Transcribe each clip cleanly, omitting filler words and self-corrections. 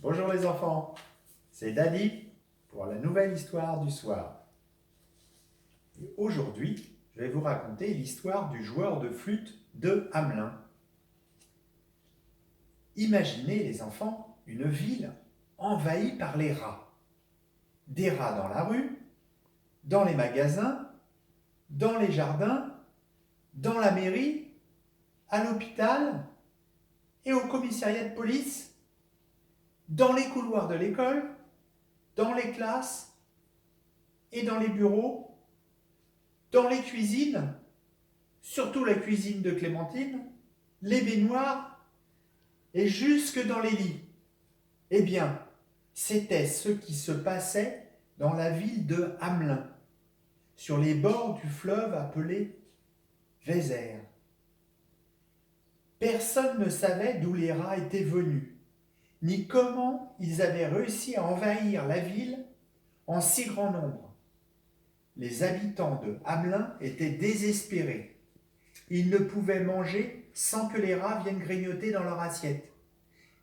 Bonjour les enfants, c'est Daddy pour la nouvelle histoire du soir. Et aujourd'hui, je vais vous raconter l'histoire du joueur de flûte de Hamelin. Imaginez les enfants une ville envahie par les rats. Des rats dans la rue, dans les magasins, dans les jardins, dans la mairie, à l'hôpital et au commissariat de police, dans les couloirs de l'école, dans les classes et dans les bureaux, dans les cuisines, surtout la cuisine de Clémentine, les baignoires et jusque dans les lits. Eh bien, c'était ce qui se passait dans la ville de Hamelin, sur les bords du fleuve appelé Vézère. Personne ne savait d'où les rats étaient venus, ni comment ils avaient réussi à envahir la ville en si grand nombre. Les habitants de Hamelin étaient désespérés. Ils ne pouvaient manger sans que les rats viennent grignoter dans leur assiette.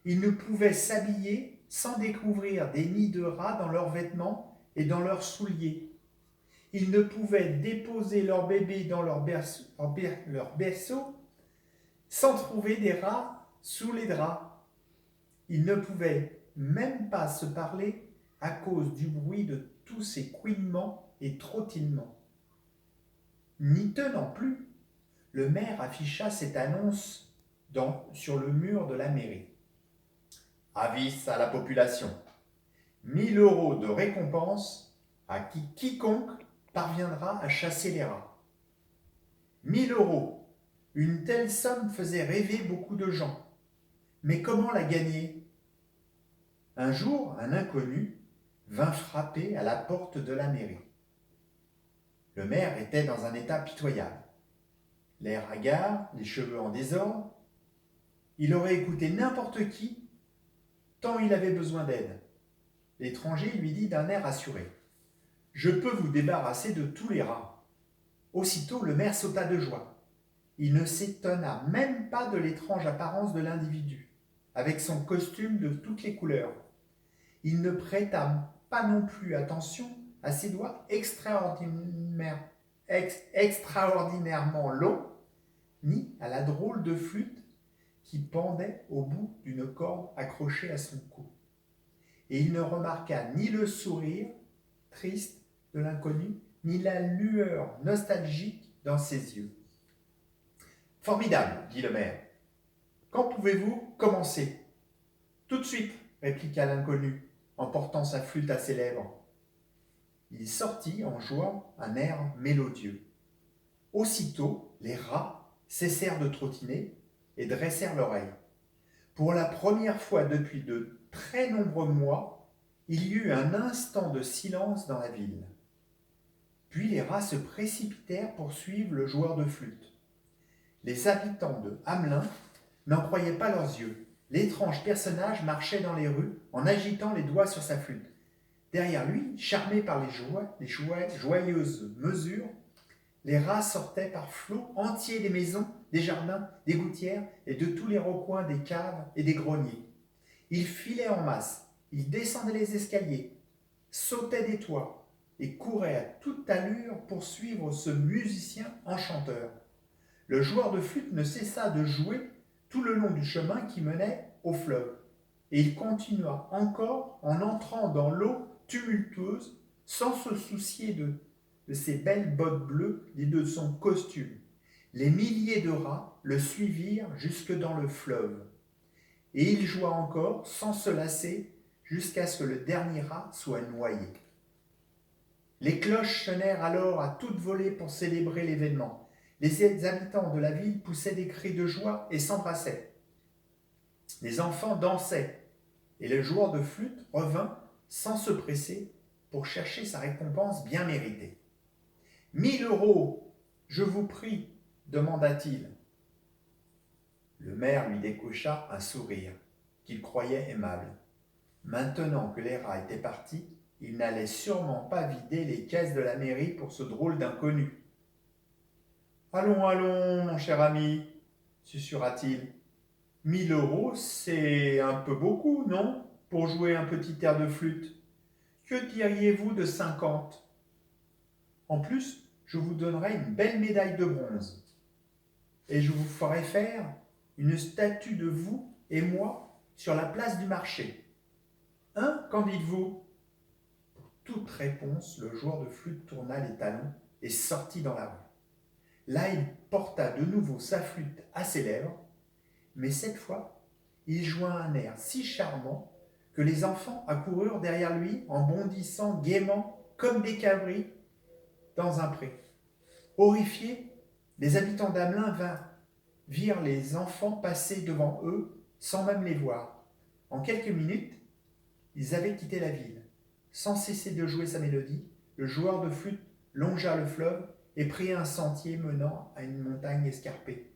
Ils ne pouvaient s'habiller sans découvrir des nids de rats dans leurs vêtements et dans leurs souliers. Ils ne pouvaient déposer leur bébé dans leur berceau sans trouver des rats sous les draps. Ils ne pouvaient même pas se parler à cause du bruit de tous ces couinements et trottinements. N'y tenant plus, le maire afficha cette annonce sur le mur de la mairie. Avis à la population. 1 000 € de récompense à quiconque parviendra à chasser les rats. 1 000 €. Une telle somme faisait rêver beaucoup de gens. Mais comment la gagner? Un jour, un inconnu vint frapper à la porte de la mairie. Le maire était dans un état pitoyable. L'air hagard, les cheveux en désordre. Il aurait écouté n'importe qui, tant il avait besoin d'aide. L'étranger lui dit d'un air assuré. « Je peux vous débarrasser de tous les rats. » Aussitôt, le maire sauta de joie. Il ne s'étonna même pas de l'étrange apparence de l'individu, avec son costume de toutes les couleurs. Il ne prêta pas non plus attention à ses doigts extraordinairement longs, ni à la drôle de flûte qui pendait au bout d'une corde accrochée à son cou. Et il ne remarqua ni le sourire triste de l'inconnu, ni la lueur nostalgique dans ses yeux. « Formidable, dit le maire. Quand pouvez-vous commencer ? » « Tout de suite, répliqua l'inconnu, en portant sa flûte à ses lèvres. Il sortit en jouant un air mélodieux. Aussitôt, les rats cessèrent de trottiner et dressèrent l'oreille. Pour la première fois depuis de très nombreux mois, il y eut un instant de silence dans la ville. Puis les rats se précipitèrent pour suivre le joueur de flûte. Les habitants de Hamelin n'en croyaient pas leurs yeux. L'étrange personnage marchait dans les rues en agitant les doigts sur sa flûte. Derrière lui, charmés par les joyeuses mesures, les rats sortaient par flots entiers des maisons, des jardins, des gouttières et de tous les recoins des caves et des greniers. Ils filaient en masse, ils descendaient les escaliers, sautaient des toits et couraient à toute allure pour suivre ce musicien enchanteur. Le joueur de flûte ne cessa de jouer tout le long du chemin qui menait au fleuve, et il continua encore en entrant dans l'eau tumultueuse sans se soucier de ses belles bottes bleues et de son costume. Les milliers de rats le suivirent jusque dans le fleuve, et il joua encore sans se lasser jusqu'à ce que le dernier rat soit noyé. Les cloches sonnèrent alors à toute volée pour célébrer l'événement. Les habitants de la ville poussaient des cris de joie et s'embrassaient. Les enfants dansaient, et le joueur de flûte revint sans se presser pour chercher sa récompense bien méritée. « 1 000 €, je vous prie, demanda-t-il. Le maire lui décocha un sourire qu'il croyait aimable. Maintenant que les rats étaient partis, il n'allait sûrement pas vider les caisses de la mairie pour ce drôle d'inconnu. « Allons, allons, mon cher ami, susurra-t-il. 1 000 €, c'est un peu beaucoup, non ? pour jouer un petit air de flûte. Que diriez-vous de 50? En plus, je vous donnerai une belle médaille de bronze. Et je vous ferai faire une statue de vous et moi sur la place du marché. Hein, qu'en dites-vous? Pour toute réponse, le joueur de flûte tourna les talons et sortit dans la rue. Là, il porta de nouveau sa flûte à ses lèvres, mais cette fois, il joua un air si charmant que les enfants accoururent derrière lui en bondissant gaiement comme des cabris dans un pré. Horrifiés, les habitants d'Hamelin virent les enfants passer devant eux sans même les voir. En quelques minutes, ils avaient quitté la ville. Sans cesser de jouer sa mélodie, le joueur de flûte longea le fleuve et prit un sentier menant à une montagne escarpée.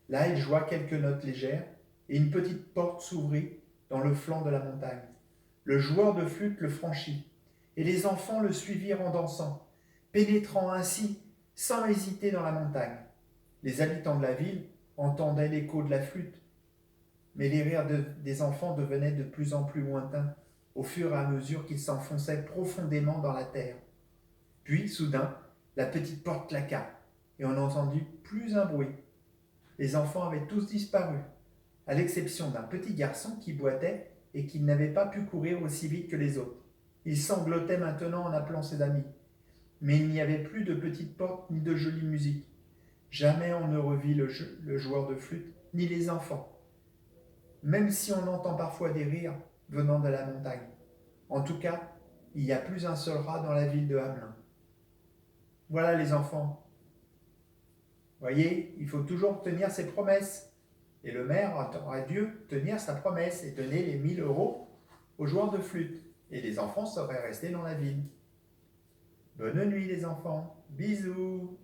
Là, il joua quelques notes légères et une petite porte s'ouvrit dans le flanc de la montagne. Le joueur de flûte le franchit et les enfants le suivirent en dansant, pénétrant ainsi sans hésiter dans la montagne. Les habitants de la ville entendaient l'écho de la flûte, mais les rires des enfants devenaient de plus en plus lointains au fur et à mesure qu'ils s'enfonçaient profondément dans la terre. Puis, soudain, la petite porte claqua et on n'entendit plus un bruit. Les enfants avaient tous disparu, à l'exception d'un petit garçon qui boitait et qui n'avait pas pu courir aussi vite que les autres. Il sanglotait maintenant en appelant ses amis. Mais il n'y avait plus de petite porte ni de jolie musique. Jamais on ne revit le joueur de flûte, ni les enfants, même si on entend parfois des rires venant de la montagne. En tout cas, il n'y a plus un seul rat dans la ville de Hamelin. Voilà les enfants. Voyez, il faut toujours tenir ses promesses. Et le maire aurait dû tenir sa promesse et donner les 1000 € aux joueurs de flûte. Et les enfants seraient restés dans la ville. Bonne nuit les enfants. Bisous.